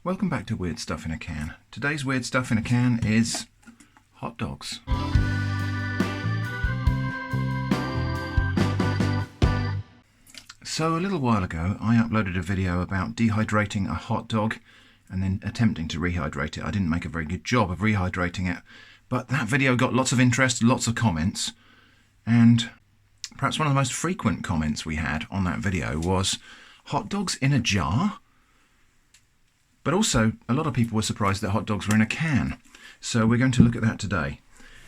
Welcome back to Weird Stuff in a Can. Today's Weird Stuff in a Can is hot dogs. So a little while ago I uploaded a video about dehydrating a hot dog and then attempting to rehydrate it. I didn't make a very good job of rehydrating it, but that video got lots of interest, lots of comments, and perhaps one of the most frequent comments we had on that video was hot dogs in a jar? But also, a lot of people were surprised that hot dogs were in a can. So we're going to look at that today.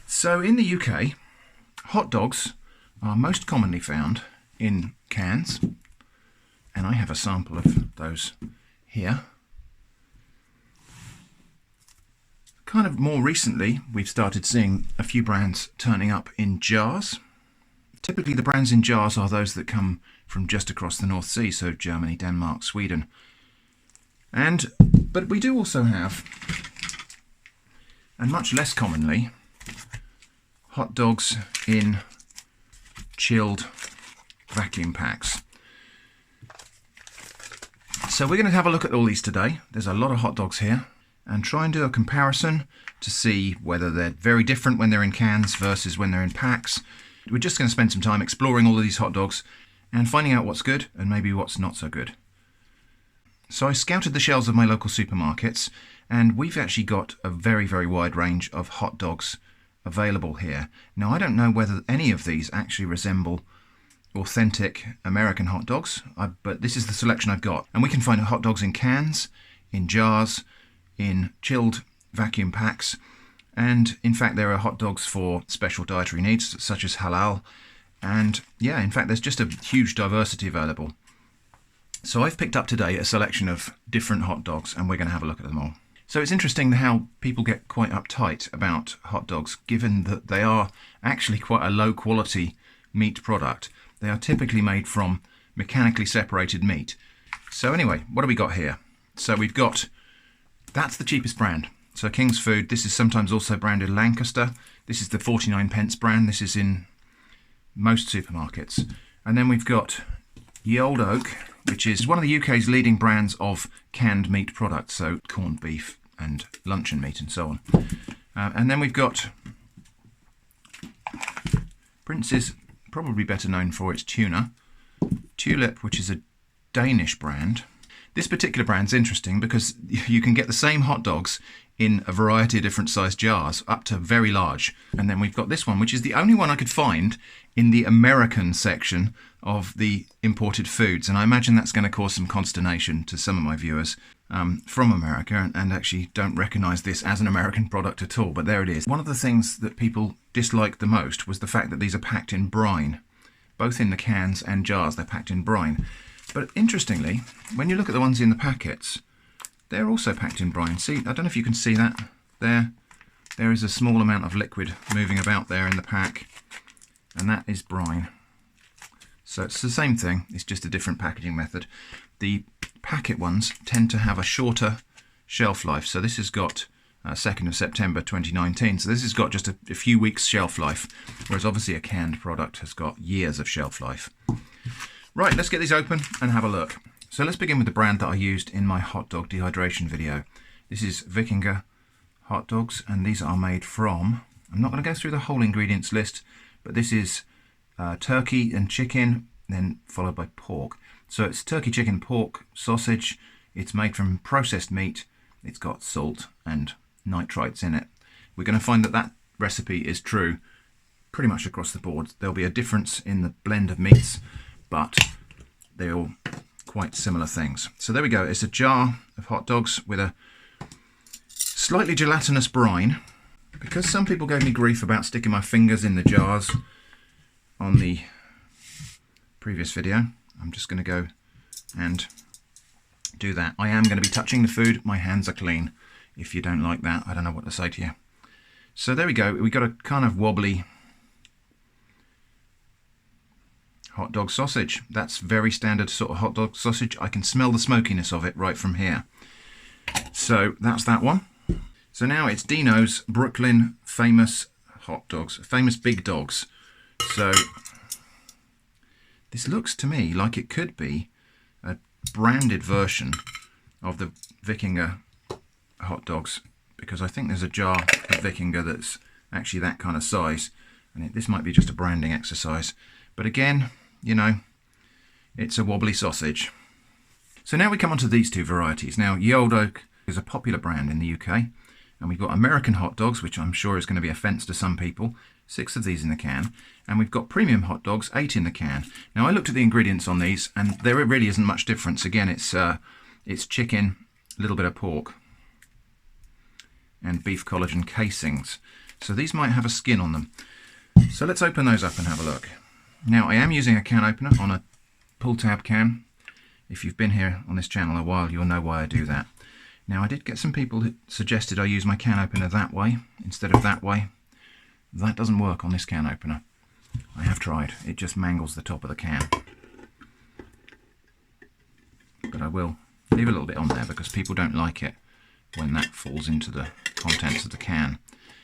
So in the UK, hot dogs are most commonly found in cans. And I have a sample of those here. Kind of more recently, we've started seeing a few brands turning up in jars. Typically the brands in jars are those that come from just across the North Sea, so Germany, Denmark, Sweden. But we do also have, and much less commonly, hot dogs in chilled vacuum packs. So we're going to have a look at all these today. There's a lot of hot dogs here, and try and do a comparison to see whether they're very different when they're in cans versus when they're in packs. We're just going to spend some time exploring all of these hot dogs and finding out what's good and maybe what's not so good. So I scouted the shelves of my local supermarkets, and we've actually got a very, very wide range of hot dogs available here. Now, I don't know whether any of these actually resemble authentic American hot dogs, but this is the selection I've got. And we can find hot dogs in cans, in jars, in chilled vacuum packs, and in fact there are hot dogs for special dietary needs, such as halal. And yeah, in fact there's just a huge diversity available. So I've picked up today a selection of different hot dogs, and we're going to have a look at them all. So it's interesting how people get quite uptight about hot dogs, given that they are actually quite a low quality meat product. They are typically made from mechanically separated meat. So anyway, what do we got here? So we've got, that's the cheapest brand. So King's Food, this is sometimes also branded Lancaster. This is the 49p brand. This is in most supermarkets. And then we've got Ye Olde Oak, which is one of the UK's leading brands of canned meat products, so corned beef and luncheon meat and so on. And then we've got Prince's, probably better known for its tuna, Tulip, which is a Danish brand. This particular brand's interesting because you can get the same hot dogs in a variety of different sized jars, up to very large. And then we've got this one, which is the only one I could find in the American section of the imported foods. And I imagine that's going to cause some consternation to some of my viewers from America and actually don't recognise this as an American product at all. But there it is. One of the things that people disliked the most was the fact that these are packed in brine. Both in the cans and jars, they're packed in brine. But interestingly, when you look at the ones in the packets, they're also packed in brine. See, I don't know if you can see that there. There is a small amount of liquid moving about there in the pack, and that is brine. So it's the same thing, it's just a different packaging method. The packet ones tend to have a shorter shelf life. So this has got 2nd of September 2019. So this has got just a few weeks shelf life, whereas obviously a canned product has got years of shelf life. Right, let's get these open and have a look. So let's begin with the brand that I used in my hot dog dehydration video. This is Vikinger hot dogs, and these are made from, I'm not going to go through the whole ingredients list, but this is turkey and chicken, then followed by pork. So it's turkey, chicken, pork, sausage. It's made from processed meat. It's got salt and nitrites in it. We're going to find that that recipe is true pretty much across the board. There'll be a difference in the blend of meats, but they're all quite similar things. So there we go. It's a jar of hot dogs with a slightly gelatinous brine. Because some people gave me grief about sticking my fingers in the jars on the previous video, I'm just going to go and do that. I am going to be touching the food. My hands are clean. If you don't like that, I don't know what to say to you. So there we go. We got a kind of wobbly hot dog sausage. That's very standard sort of hot dog sausage. I can smell the smokiness of it right from here. So that's that one. So now it's Dino's Brooklyn famous hot dogs, famous big dogs. So this looks to me like it could be a branded version of the Wikinger hot dogs, because I think there's a jar of Wikinger that's actually that kind of size, and this might be just a branding exercise. But again, you know, it's a wobbly sausage. So now we come on to these two varieties. Now, Ye Olde Oak is a popular brand in the UK, and we've got American hot dogs, which I'm sure is going to be a offence to some people. 6 of these in the can, and we've got premium hot dogs, 8 in the can. Now I looked at the ingredients on these, and there really isn't much difference. Again, it's chicken, a little bit of pork, and beef collagen casings. So these might have a skin on them. So let's open those up and have a look. Now I am using a can opener on a pull tab can. If you've been here on this channel a while, you'll know why I do that. Now I did get some people that suggested I use my can opener that way instead of that way. That doesn't work on this can opener. I have tried. It just mangles the top of the can. But I will leave a little bit on there because people don't like it when that falls into the contents of the can.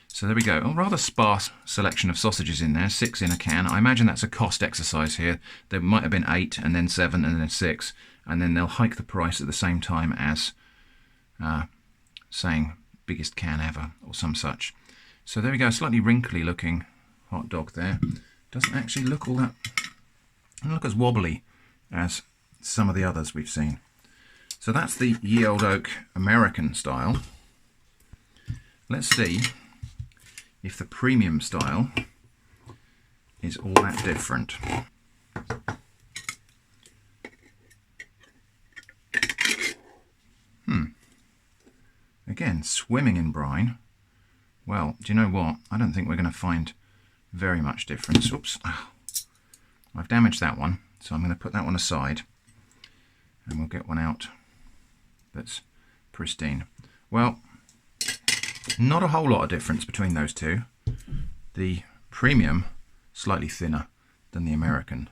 So there we go. A rather sparse selection of sausages in there. 6 in a can. I imagine that's a cost exercise here. There might have been 8 and then 7 and then 6. And then they'll hike the price at the same time as saying biggest can ever or some such. So there we go, slightly wrinkly looking hot dog there. Doesn't actually look all that, doesn't look as wobbly as some of the others we've seen. So that's the Ye Olde Oak American style. Let's see if the premium style is all that different. Again, swimming in brine. Well, do you know what? I don't think we're going to find very much difference. Oops, oh, I've damaged that one, so I'm going to put that one aside and we'll get one out that's pristine. Well, not a whole lot of difference between those two. The premium, slightly thinner than the American.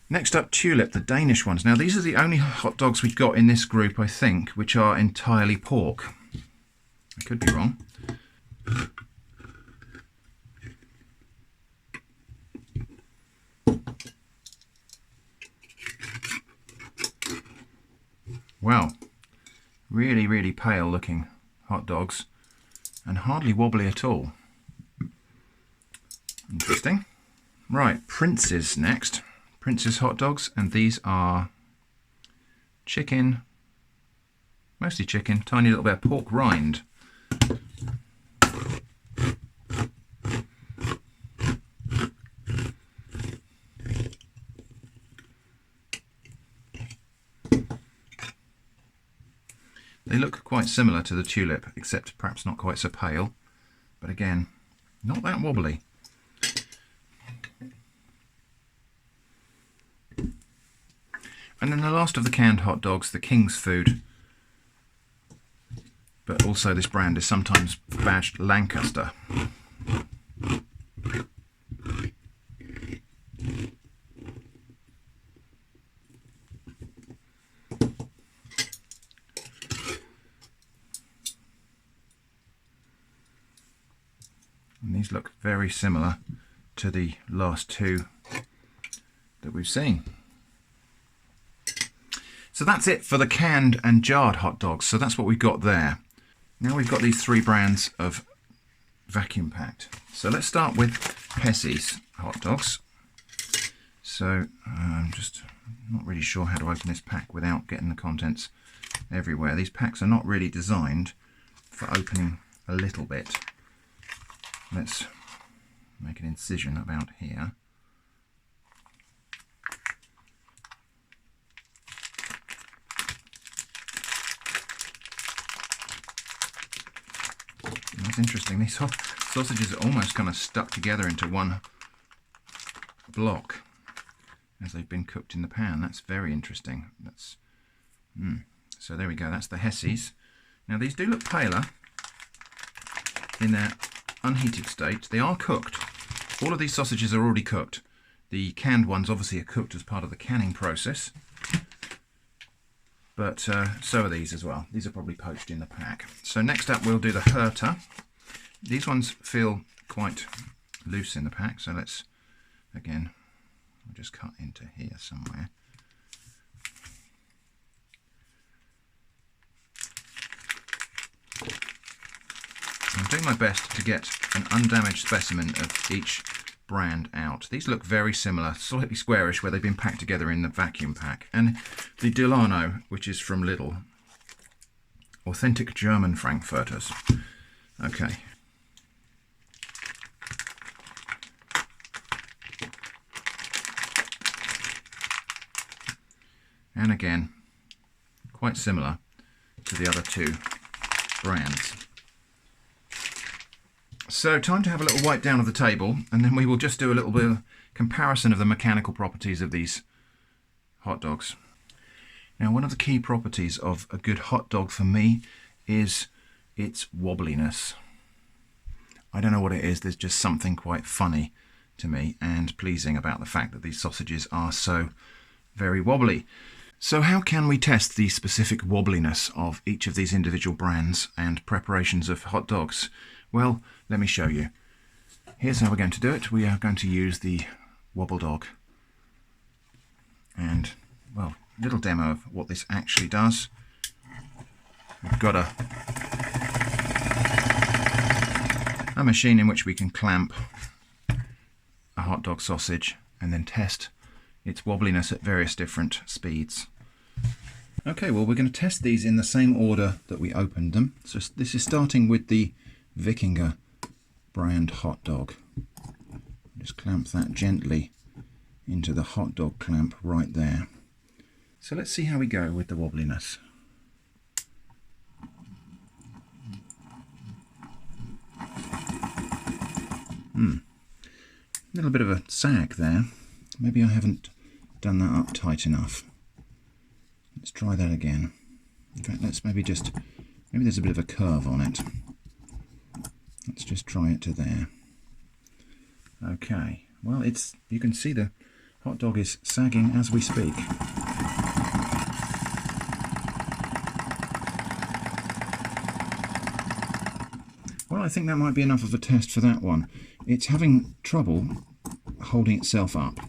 Next up, Tulip, the Danish ones. Now these are the only hot dogs we've got in this group, I think, which are entirely pork. I could be wrong. Well, really, really pale looking hot dogs and hardly wobbly at all. Interesting. Right, Prince's next. Prince's hot dogs, and these are chicken, mostly chicken, tiny little bit of pork rind. They look quite similar to the Tulip, except perhaps not quite so pale, but again, not that wobbly. And then the last of the canned hot dogs, the King's Food, but also this brand is sometimes badged Lancaster. And these look very similar to the last two that we've seen. So that's it for the canned and jarred hot dogs. So that's what we've got there. Now we've got these 3 brands of vacuum packed. So let's start with Hesse's hot dogs. So I'm just not really sure how to open this pack without getting the contents everywhere. These packs are not really designed for opening a little bit. Let's make an incision about here. That's interesting. These sausages are almost kind of stuck together into one block as they've been cooked in the pan. That's very interesting. That's so there we go. That's the Hesse's. Now these do look paler in their unheated state. They are cooked. All of these sausages are already cooked. The canned ones obviously are cooked as part of the canning process. But so are these as well. These are probably poached in the pack. So next up we'll do the Herta. These ones feel quite loose in the pack, so let's, again, I'll just cut into here somewhere. doing my best to get an undamaged specimen of each brand out. These look very similar, slightly squarish where they've been packed together in the vacuum pack. And the Delano, which is from Lidl. Authentic German Frankfurters. Okay. And again, quite similar to the other two brands. So time to have a little wipe down of the table, and then we will just do a little bit of comparison of the mechanical properties of these hot dogs. Now, one of the key properties of a good hot dog for me is its wobbliness. I don't know what it is, there's just something quite funny to me and pleasing about the fact that these sausages are so very wobbly. So how can we test the specific wobbliness of each of these individual brands and preparations of hot dogs? Well, let me show you. Here's how we're going to do it. We are going to use the WobbleDog. And, well, little demo of what this actually does. We've got a machine in which we can clamp a hot dog sausage and then test its wobbliness at various different speeds. Okay, well, we're going to test these in the same order that we opened them. So this is starting with the Wikinger brand hot dog. Just clamp that gently into the hot dog clamp right there. So let's see how we go with the wobbliness. A little bit of a sag there. Maybe I haven't done that up tight enough. Let's try that again. In fact, let's maybe there's a bit of a curve on it. Let's just try it to there. Okay, well, you can see the hot dog is sagging as we speak. Well, I think that might be enough of a test for that one. It's having trouble holding itself up.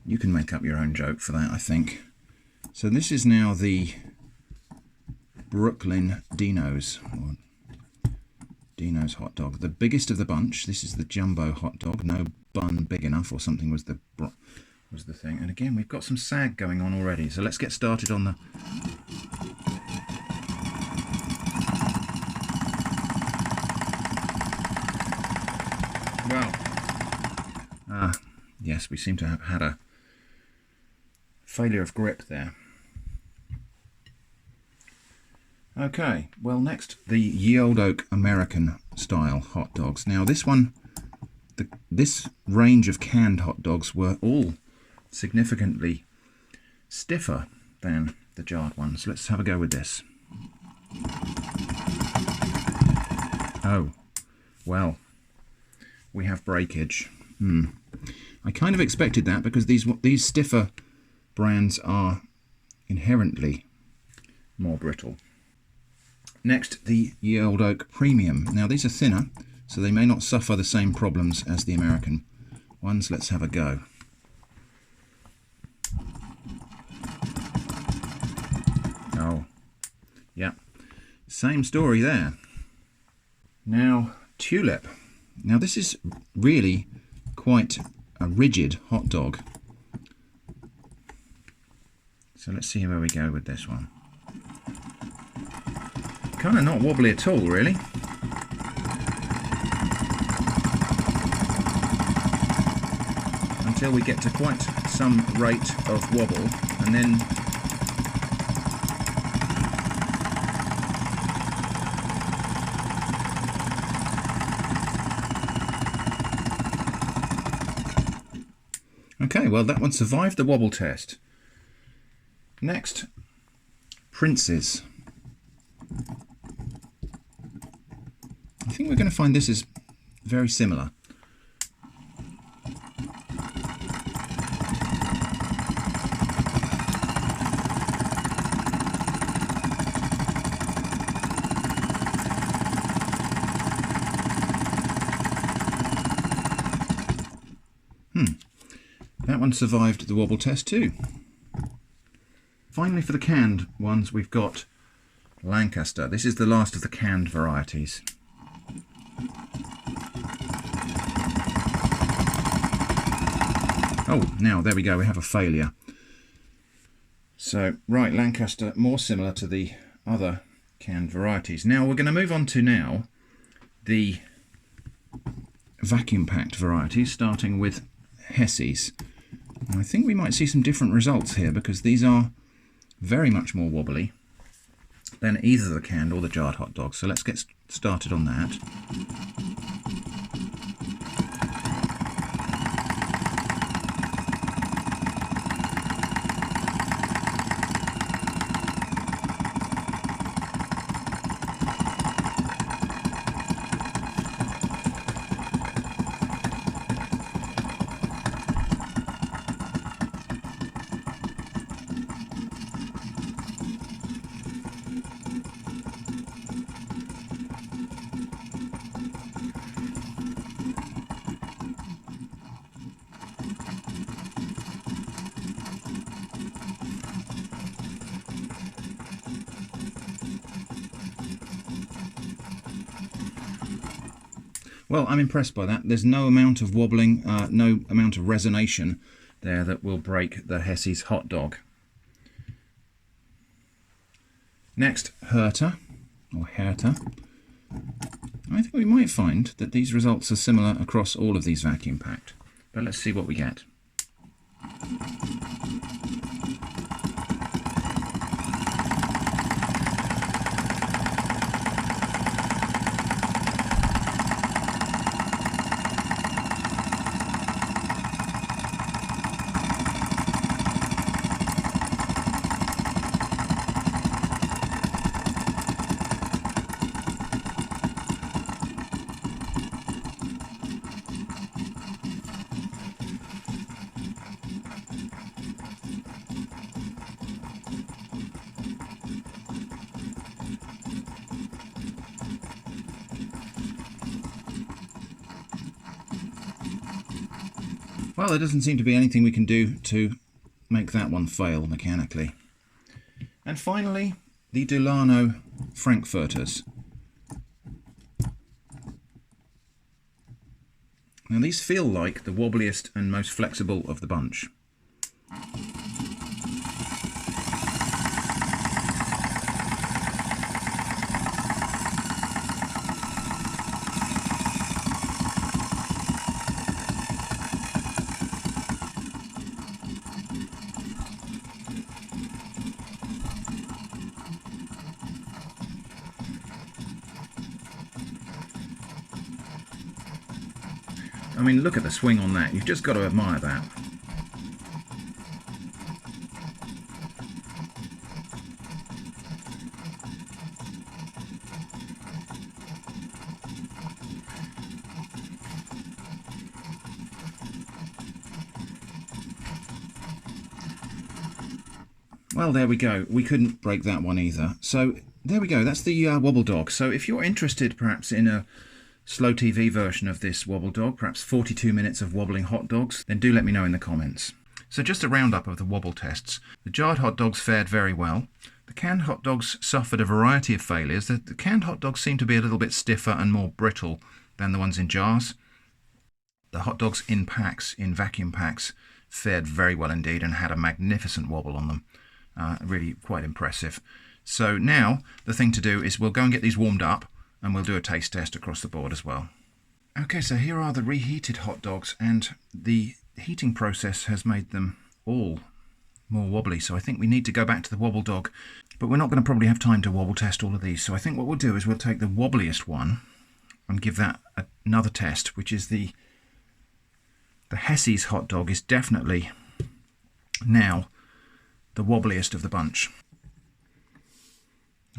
You can make up your own joke for that, I think. So this is now the Brooklyn Dino's hot dog, the biggest of the bunch. This is the jumbo hot dog. No bun big enough or something was the thing. And again, we've got some sag going on already. So let's get started on the. Well, yes, we seem to have had a failure of grip there. Okay, well, next, the Ye Olde Oak American style hot dogs. Now this one, this range of canned hot dogs were all significantly stiffer than the jarred ones. Let's have a go with this. Oh, well, we have breakage. I kind of expected that because these stiffer brands are inherently more brittle. Next, the Ye Olde Oak Premium. Now these are thinner, so they may not suffer the same problems as the American ones. Let's have a go. Oh, yeah, same story there. Now, Tulip. Now this is really quite a rigid hot dog. So let's see where we go with this one. Kind of not wobbly at all, really. Until we get to quite some rate of wobble, and then okay, well, that one survived the wobble test. Next, Prince's. I think we're going to find this is very similar. That one survived the wobble test too. Finally, for the canned ones, we've got Lancaster. This is the last of the canned varieties. Oh, now there we go, we have a failure. So, right, Lancaster, more similar to the other canned varieties. Now we're going to move on to the vacuum packed varieties, starting with Hesse's. And I think we might see some different results here because these are very much more wobbly than either the canned or the jarred hot dogs. So let's get started on that. Well, I'm impressed by that. There's no amount of wobbling, no amount of resonation there that will break the Hesse's hot dog. Next, Herta, or Herta. I think we might find that these results are similar across all of these vacuum packed. But let's see what we get. Well, there doesn't seem to be anything we can do to make that one fail mechanically. And finally, the Delano Frankfurters. Now these feel like the wobbliest and most flexible of the bunch. I mean, look at the swing on that. You've just got to admire that. Well, there we go. We couldn't break that one either. So there we go. That's the WobbleDog. So if you're interested perhaps in a slow TV version of this WobbleDog, perhaps 42 minutes of wobbling hot dogs, then do let me know in the comments. So just a roundup of the wobble tests. The jarred hot dogs fared very well. The canned hot dogs suffered a variety of failures. The canned hot dogs seem to be a little bit stiffer and more brittle than the ones in jars. The hot dogs in packs, in vacuum packs, fared very well indeed and had a magnificent wobble on them. Really quite impressive. So now the thing to do is we'll go and get these warmed up and we'll do a taste test across the board as well. Okay, so here are the reheated hot dogs, and the heating process has made them all more wobbly, so I think we need to go back to the WobbleDog, but we're not going to probably have time to wobble test all of these, so I think what we'll do is we'll take the wobbliest one and give that another test, which is the Hesse's hot dog is definitely now the wobbliest of the bunch.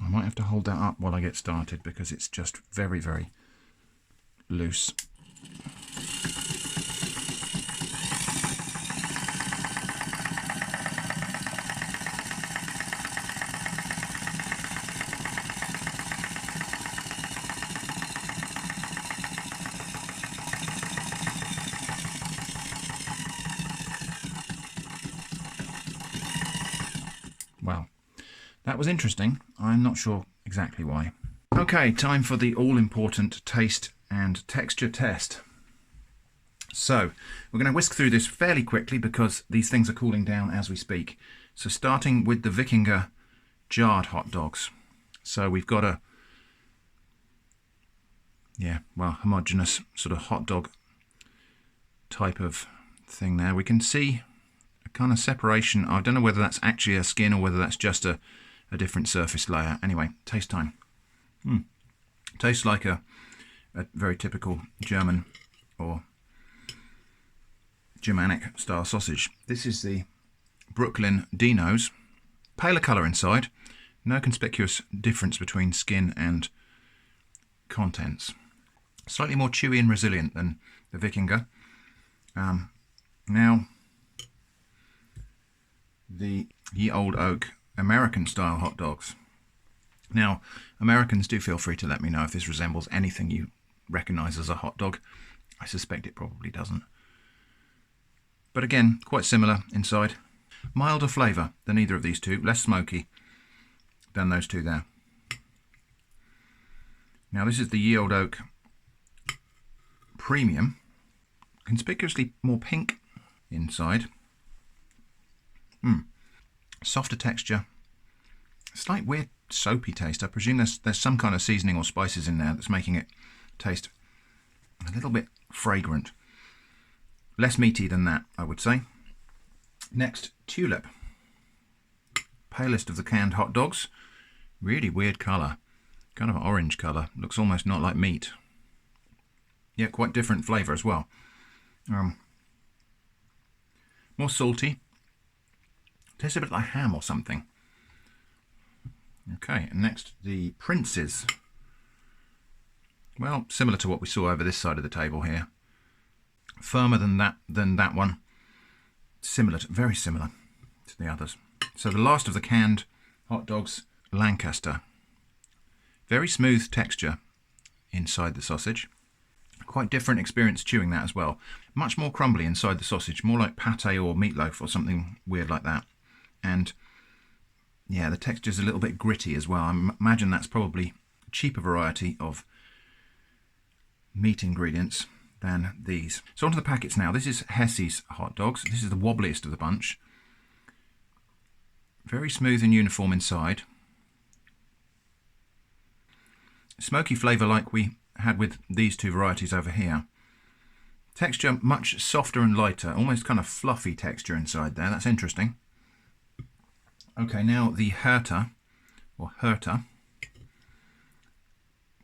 I might have to hold that up while I get started because it's just very, very loose. Well, that That was interesting. I'm not sure exactly why. Okay, time for the all-important taste and texture test. So, we're going to whisk through this fairly quickly because these things are cooling down as we speak. So starting with the Wikinger jarred hot dogs. So we've got a, homogeneous sort of hot dog type of thing there. We can see a kind of separation. I don't know whether that's actually a skin or whether that's just a different surface layer. Anyway, taste time. Tastes like a very typical German or Germanic style sausage. This is the Brooklyn Dino's. Paler colour inside. No conspicuous difference between skin and contents. Slightly more chewy and resilient than the Wikinger. Now, the Ye Old Oak American style hot dogs. Now, Americans, do feel free to let me know if this resembles anything you recognise as a hot dog. I suspect it probably doesn't. But again, quite similar inside. Milder flavour than either of these two, less smoky than those two there. Now this is the Ye Old Oak Premium, conspicuously more pink inside. Softer texture, slight weird soapy taste. I presume there's some kind of seasoning or spices in there that's making it taste a little bit fragrant. Less meaty than that, I would say. Next, Tulip. Palest of the canned hot dogs. Really weird colour. Kind of an orange colour. Looks almost not like meat. Yeah, quite different flavour as well. More salty. Tastes a bit like ham or something. Okay, and next, the Princes. Well, similar to what we saw over this side of the table here. Firmer than that one. Very similar to the others. So the last of the canned hot dogs, Lancaster. Very smooth texture inside the sausage. Quite different experience chewing that as well. Much more crumbly inside the sausage, more like pate or meatloaf or something weird like that. And yeah, the texture's a little bit gritty as well. I imagine that's probably a cheaper variety of meat ingredients than these. So onto the packets now. This is Hesse's hot dogs. This is the wobbliest of the bunch. Very smooth and uniform inside. Smoky flavour like we had with these two varieties over here. Texture much softer and lighter, almost kind of fluffy texture inside there. That's interesting. Okay, now the Herta, or Herta.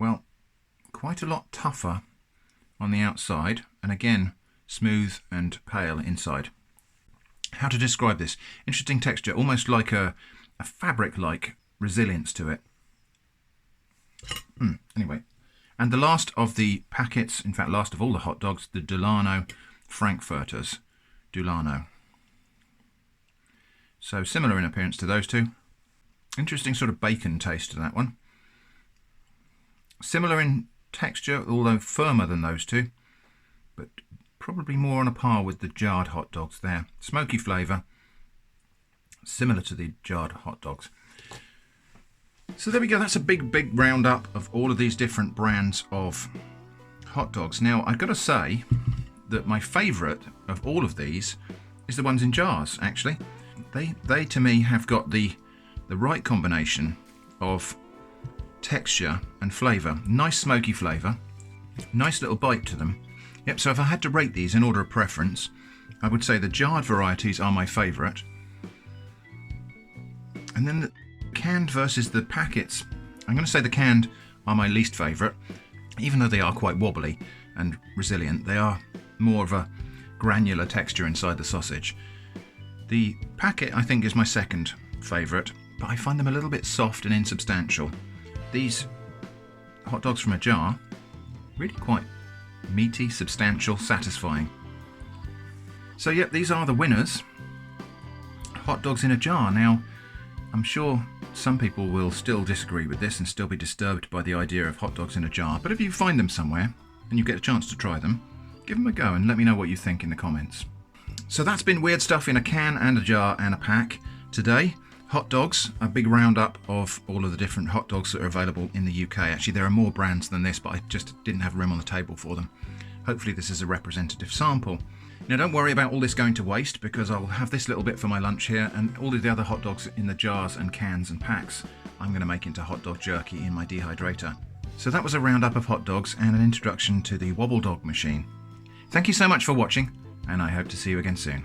Well, quite a lot tougher on the outside, and again, smooth and pale inside. How to describe this? Interesting texture, almost like a fabric-like resilience to it. Anyway, and the last of the packets, in fact last of all the hot dogs, the Delano Frankfurters. Delano. So similar in appearance to those two. Interesting sort of bacon taste to that one. Similar in texture, although firmer than those two, but probably more on a par with the jarred hot dogs there. Smoky flavour, similar to the jarred hot dogs. So there we go, that's a big roundup of all of these different brands of hot dogs. Now, I've got to say that my favourite of all of these is the ones in jars, actually. They to me have got the right combination of texture and flavour. Nice smoky flavour, nice little bite to them. Yep, so if I had to rate these in order of preference, I would say the jarred varieties are my favourite. And then the canned versus the packets, I'm going to say the canned are my least favourite. Even though they are quite wobbly and resilient, they are more of a granular texture inside the sausage. The packet, I think, is my second favourite, but I find them a little bit soft and insubstantial. These hot dogs from a jar, really quite meaty, substantial, satisfying. So yep, these are the winners. Hot dogs in a jar. Now, I'm sure some people will still disagree with this and still be disturbed by the idea of hot dogs in a jar, but if you find them somewhere and you get a chance to try them, give them a go and let me know what you think in the comments. So that's been Weird Stuff in a Can and a Jar and a Pack today. Hot dogs, a big roundup of all of the different hot dogs that are available in the UK. Actually, there are more brands than this, but I just didn't have room on the table for them. Hopefully this is a representative sample. Now don't worry about all this going to waste, because I'll have this little bit for my lunch here, and all of the other hot dogs in the jars and cans and packs I'm going to make into hot dog jerky in my dehydrator. So that was a roundup of hot dogs and an introduction to the WobbleDog machine. Thank you so much for watching, and I hope to see you again soon.